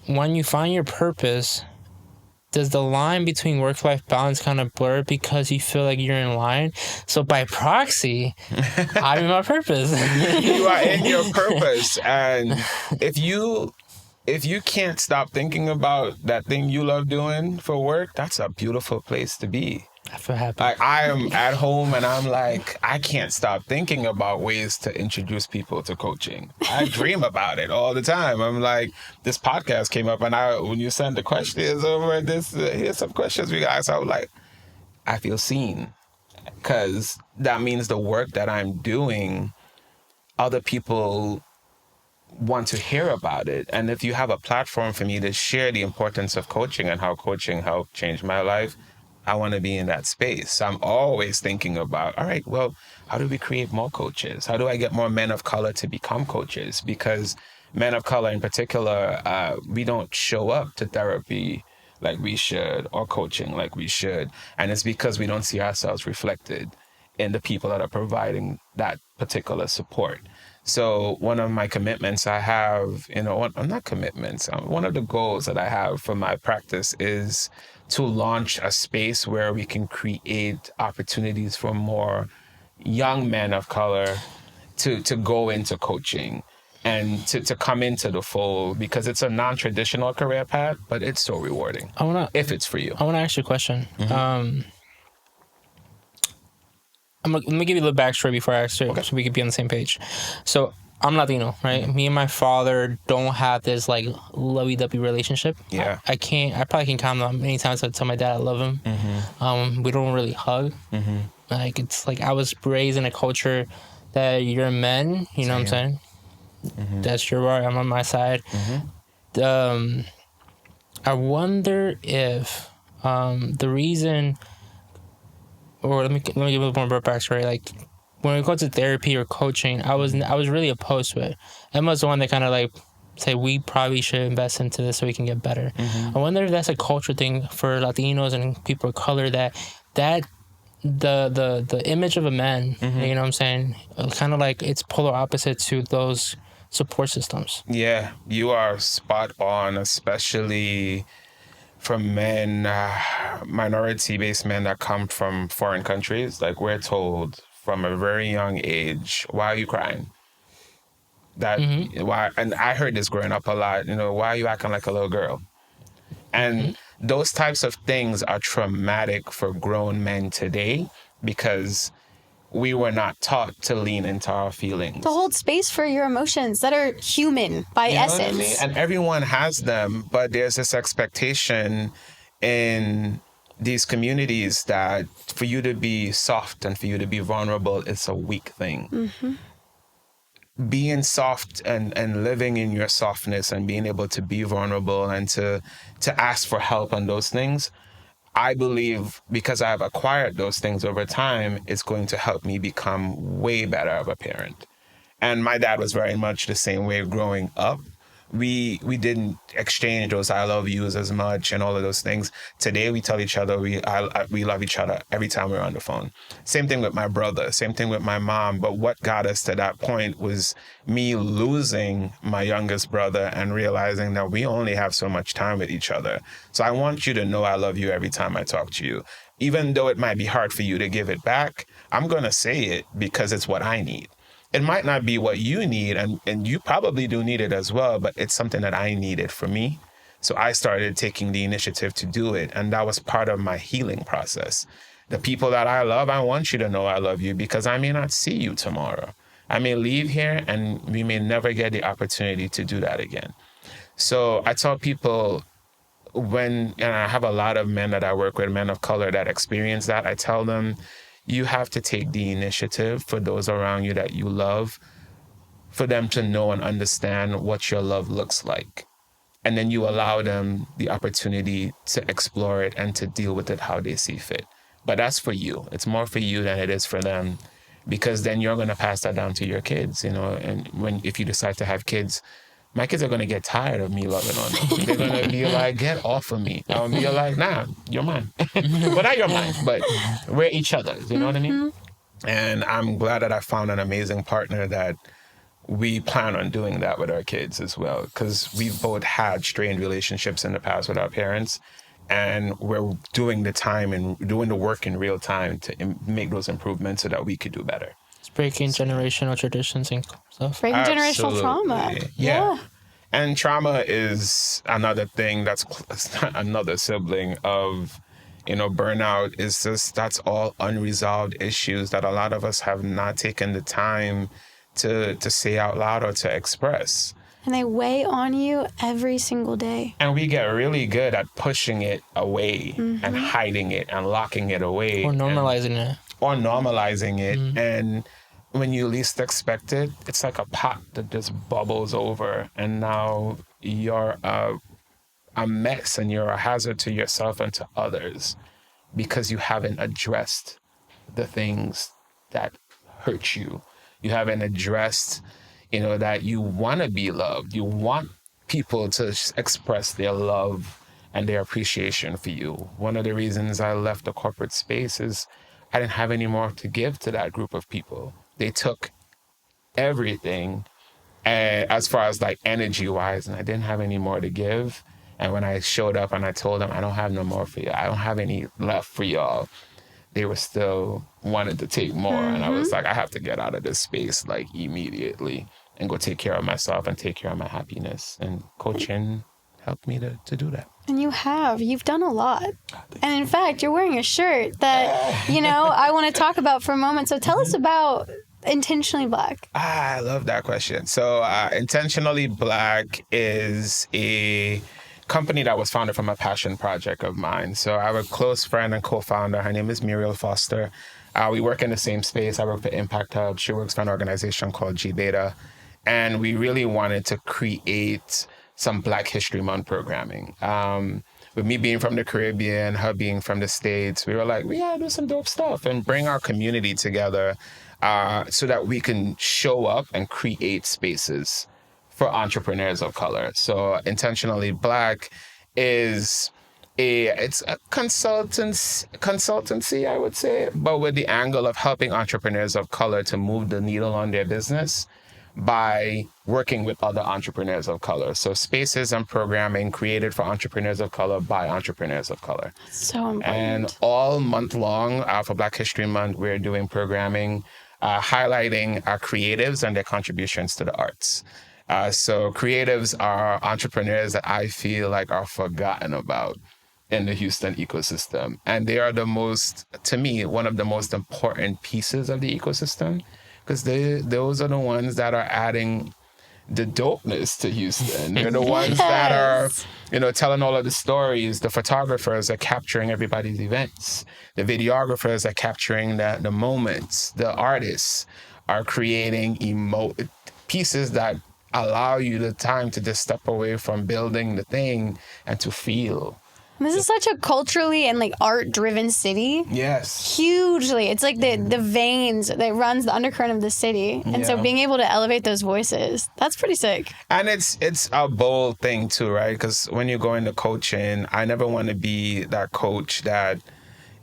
when you find your purpose, does the line between work-life balance kind of blur because you feel like you're in line? So by proxy, I'm in my purpose. You are in your purpose, and if you can't stop thinking about that thing you love doing for work, that's a beautiful place to be. I feel happy. Like, I am at home and I'm like, I can't stop thinking about ways to introduce people to coaching. I dream about it all the time. I'm like, this podcast came up, and when you send the questions over, here's some questions we guys. I was like, I feel seen, because that means the work that I'm doing, other people want to hear about it. And if you have a platform for me to share the importance of coaching and how coaching helped change my life, I want to be in that space. I'm always thinking about, all right, well, how do we create more coaches? How do I get more men of color to become coaches? Because men of color in particular, we don't show up to therapy like we should, or coaching like we should. And it's because we don't see ourselves reflected in the people that are providing that particular support. So one of my commitments I have, not commitments, one of the goals that I have for my practice is to launch a space where we can create opportunities for more young men of color to go into coaching and to come into the fold, because it's a non-traditional career path, but it's so rewarding if it's for you. I want to ask you a question. Let me give you a little backstory before I ask you, so we could be on the same page. So I'm Latino, right? Me and my father don't have this like lovey-dovey relationship. Yeah. I probably can count on many times I tell my dad I love him. We don't really hug. Like, it's like I was raised in a culture that you're men, you know what I'm saying? That's your right, I'm on my side. I wonder if the reason, or let me give a little more backstory. Like, when we go to therapy or coaching, I was really opposed to it. Emma's the one that kind of like say we probably should invest into this so we can get better. I wonder if that's a culture thing for Latinos and people of color, that the image of a man, you know what I'm saying, kind of like it's polar opposite to those support systems. Yeah, you are spot on, especially for men, minority-based men that come from foreign countries. Like, we're told from a very young age, why are you crying? Why? And I heard this growing up a lot. Why are you acting like a little girl? And those types of things are traumatic for grown men today, because we were not taught to lean into our feelings. To hold space for your emotions that are human by essence. What I mean? And everyone has them, but there's this expectation in these communities that for you to be soft and for you to be vulnerable, it's a weak thing. Being soft and living in your softness and being able to be vulnerable and to ask for help on those things, I believe, because I've acquired those things over time, it's going to help me become way better of a parent. And my dad was very much the same way growing up. We didn't exchange those I love yous as much and all of those things. Today we tell each other we love each other every time we're on the phone. Same thing with my brother, same thing with my mom. But what got us to that point was me losing my youngest brother and realizing that we only have so much time with each other. So I want you to know I love you every time I talk to you. Even though it might be hard for you to give it back, I'm going to say it because it's what I need. It might not be what you need, and you probably do need it as well, but it's something that I needed for me. So I started taking the initiative to do it, and that was part of my healing process. The people that I love, I want you to know I love you, because I may not see you tomorrow. I may leave here, and we may never get the opportunity to do that again. So I tell people, and I have a lot of men that I work with, men of color that experience that, I tell them, you have to take the initiative for those around you that you love, for them to know and understand what your love looks like. And then you allow them the opportunity to explore it and to deal with it how they see fit. But that's for you. It's more for you than it is for them, because then you're going to pass that down to your kids, you know. And if you decide to have kids, my kids are going to get tired of me loving on them. They're going to be like, get off of me. I'll be like, nah, you're mine. Well, not you're mine, but we're each other's, you know what I mean? And I'm glad that I found an amazing partner that we plan on doing that with our kids as well, because we've both had strained relationships in the past with our parents, and we're doing the time and doing the work in real time to make those improvements so that we could do better. It's breaking generational traditions and stuff. Breaking generational trauma. Yeah. And trauma is another thing that's another sibling of, you know, burnout. Is just, that's all unresolved issues that a lot of us have not taken the time to say out loud or to express. And they weigh on you every single day. And we get really good at pushing it away and hiding it and locking it away. Or normalizing it. Or normalizing it. And when you least expect it, it's like a pot that just bubbles over. And now you're a mess and you're a hazard to yourself and to others because you haven't addressed the things that hurt you. You haven't addressed, you know, that you want to be loved. You want people to express their love and their appreciation for you. One of the reasons I left the corporate space is I didn't have any more to give to that group of people. They took everything, as far as like energy wise, and I didn't have any more to give. And when I showed up and I told them, I don't have no more for you, I don't have any left for y'all, they were still wanting to take more. And I was like, I have to get out of this space like immediately and go take care of myself and take care of my happiness. And coaching helped me to do that. And you've done a lot. And in fact, you're wearing a shirt that, you know, I want to talk about for a moment. So tell us about Intentionally Black. I love that question. So Intentionally Black is a company that was founded from a passion project of mine. So I have a close friend and co-founder. Her name is Muriel Foster. We work in the same space. I work for Impact Hub. She works for an organization called G Beta. And we really wanted to create some Black History Month programming. With me being from the Caribbean, her being from the States, we were like, we gotta do some dope stuff and bring our community together so that we can show up and create spaces for entrepreneurs of color. So Intentionally Black is it's a consultancy, I would say, but with the angle of helping entrepreneurs of color to move the needle on their business by working with other entrepreneurs of color. So spaces and programming created for entrepreneurs of color by entrepreneurs of color. So important. And all month long for Black History Month, we're doing programming highlighting our creatives and their contributions to the arts. So creatives are entrepreneurs that I feel like are forgotten about in the Houston ecosystem. And they are to me, one of the most important pieces of the ecosystem, because those are the ones that are adding the dopeness to Houston. They're the ones that are, you know, telling all of the stories. The photographers are capturing everybody's events. The videographers are capturing the moments. The artists are creating pieces that allow you the time to just step away from building the thing and to feel. This is such a culturally and like art-driven city. Yes. Hugely. It's like the veins that runs the undercurrent of the city. And so being able to elevate those voices, that's pretty sick. And it's a bold thing too, right? Because when you go into coaching, I never want to be that coach that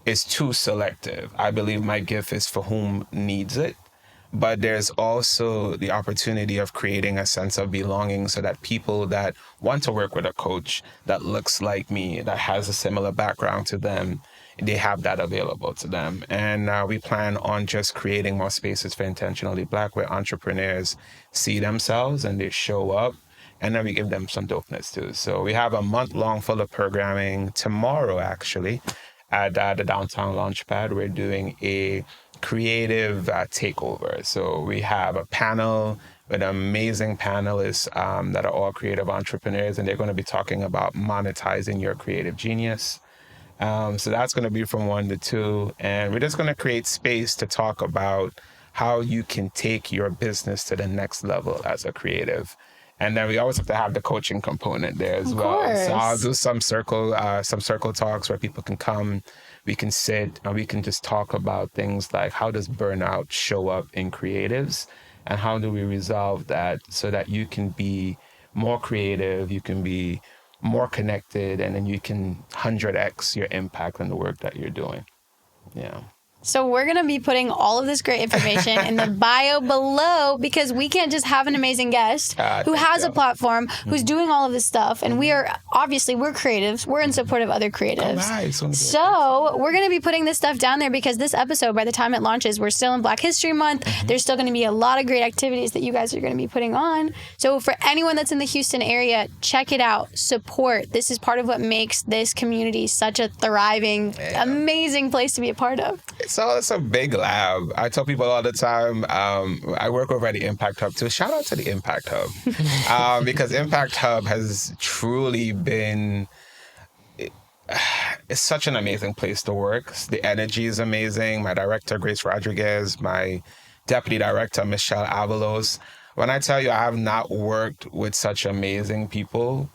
is too selective. I believe my gift is for whom needs it. But there's also the opportunity of creating a sense of belonging so that people that want to work with a coach that looks like me, that has a similar background to them, they have that available to them. And we plan on just creating more spaces for Intentionally Black where entrepreneurs see themselves and they show up, and then we give them some dopeness too. So we have a month long full of programming tomorrow, actually, at the Downtown Launchpad. We're doing a creative takeover. So we have a panel with amazing panelists that are all creative entrepreneurs, and they're going to be talking about monetizing your creative genius. So that's going to be from 1 to 2. And we're just going to create space to talk about how you can take your business to the next level as a creative. And then we always have to have the coaching component there as well. So I'll do some circle talks where people can come, we can sit, and we can just talk about things like how does burnout show up in creatives, and how do we resolve that so that you can be more creative, you can be more connected, and then you can 100x your impact on the work that you're doing. Yeah. So we're going to be putting all of this great information in the bio below, because we can't just have an amazing guest who has a platform, who's doing all of this stuff. And we're creatives. We're in support of other creatives. Oh, nice. So we're going to be putting this stuff down there, because this episode, by the time it launches, we're still in Black History Month. There's still going to be a lot of great activities that you guys are going to be putting on. So for anyone that's in the Houston area, check it out. Support. This is part of what makes this community such a thriving, amazing place to be a part of. So it's a big lab. I tell people all the time, I work over at the Impact Hub too. Shout out to the Impact Hub. Because Impact Hub has truly been, it's such an amazing place to work. The energy is amazing. My director, Grace Rodriguez, my deputy director, Michelle Avalos. When I tell you I have not worked with such amazing people,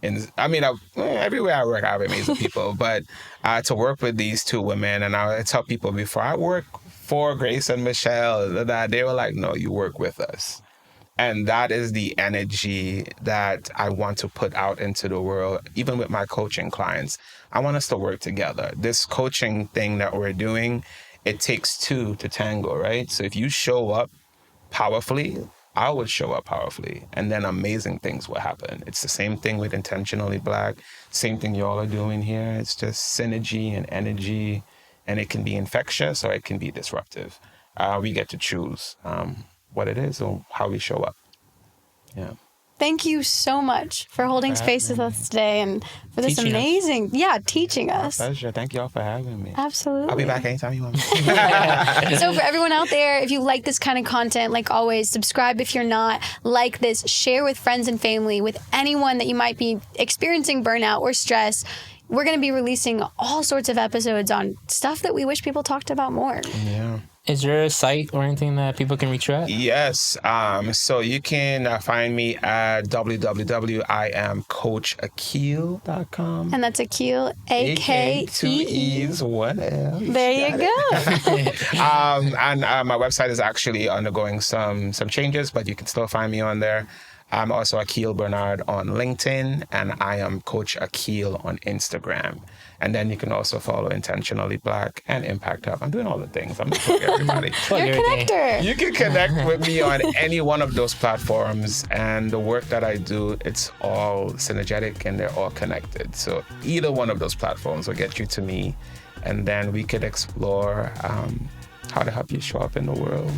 everywhere I work, I have amazing people, but to work with these two women, and I tell people before I work for Grace and Michelle, that they were like, no, you work with us. And that is the energy that I want to put out into the world, even with my coaching clients. I want us to work together. This coaching thing that we're doing, it takes two to tango, right? So if you show up powerfully, I would show up powerfully, and then amazing things will happen. It's the same thing with Intentionally Black, same thing y'all are doing here. It's just synergy and energy, and it can be infectious or it can be disruptive. We get to choose what it is or how we show up. Yeah. Thank you so much for holding space with us today, and for this amazing, teaching us. My pleasure. Thank y'all for having me. Absolutely. I'll be back anytime you want me. So for everyone out there, if you like this kind of content, like always, subscribe if you're not. Like this, share with friends and family, with anyone that you might be experiencing burnout or stress. We're going to be releasing all sorts of episodes on stuff that we wish people talked about more. Yeah. Is there a site or anything that people can reach you at? Yes. So you can find me at www.iamcoachakeel.com. And that's Akeel, A-K-E-E. 2 E's, 1 L. There you go. And my website is actually undergoing some changes, but you can still find me on there. I'm also Akeel Bernard on LinkedIn, and I am Coach Akeel on Instagram. And then you can also follow Intentionally Black and Impact Hub. I'm doing all the things. I'm for everybody. You're a connector. You can connect with me on any one of those platforms, and the work that I do, it's all synergetic and they're all connected. So either one of those platforms will get you to me, and then we could explore how to help you show up in the world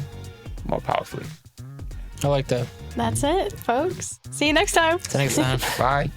more powerfully. I like that. That's it, folks. See you next time. See you next time. Bye.